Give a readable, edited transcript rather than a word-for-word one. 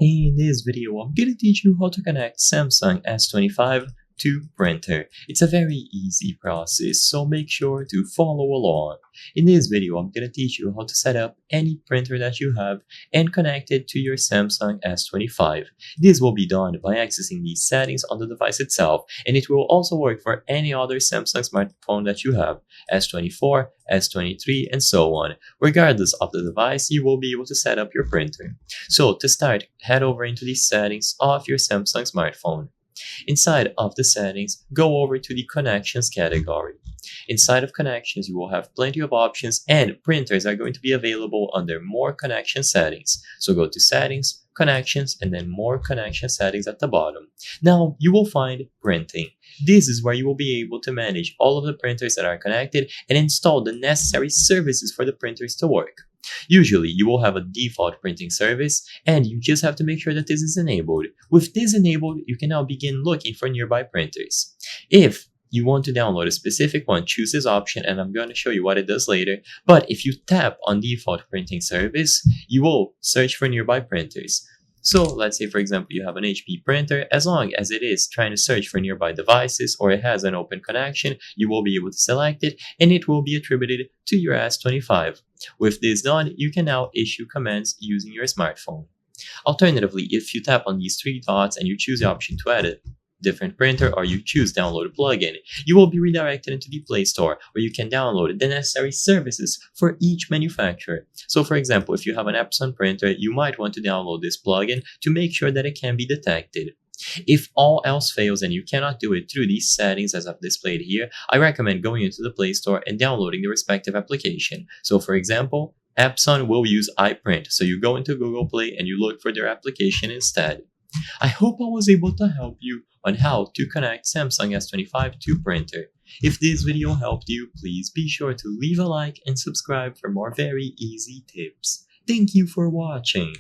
In this video, I'm gonna teach you how to connect Samsung S25 to printer. It's a very easy process, so make sure to follow along. In this video, I'm gonna teach you how to set up any printer that you have and connect it to your Samsung S25. This will be done by accessing these settings on the device itself, and it will also work for any other Samsung smartphone that you have, S24, S23, and so on. Regardless of the device, you will be able to set up your printer. So to start, head over into the settings of your Samsung smartphone. Inside of the settings, go over to the connections category. Inside of connections, you will have plenty of options, and printers are going to be available under more connection settings. So go to settings, connections, and then more connection settings at the bottom. Now you will find printing. This is where you will be able to manage all of the printers that are connected and install the necessary services for the printers to work. Usually, you will have a default printing service, and you just have to make sure that this is enabled. With this enabled, you can now begin looking for nearby printers. If you want to download a specific one, choose this option, and I'm going to show you what it does later. But if you tap on default printing service, you will search for nearby printers. So let's say, for example, you have an HP printer. As long as it is trying to search for nearby devices or it has an open connection, you will be able to select it and it will be attributed to your S25. With this done, you can now issue commands using your smartphone. Alternatively, if you tap on these three dots and you choose the option to edit different printer, or you choose download a plugin, you will be redirected into the Play Store where you can download the necessary services for each manufacturer. So for example, if you have an Epson printer, you might want to download this plugin to make sure that it can be detected. If all else fails and you cannot do it through these settings as I've displayed here, I recommend going into the Play Store and downloading the respective application. So for example, Epson will use iPrint, so you go into Google Play and you look for their application instead. I hope I was able to help you on how to connect Samsung S25 to printer. If this video helped you, please be sure to leave a like and subscribe for more very easy tips. Thank you for watching.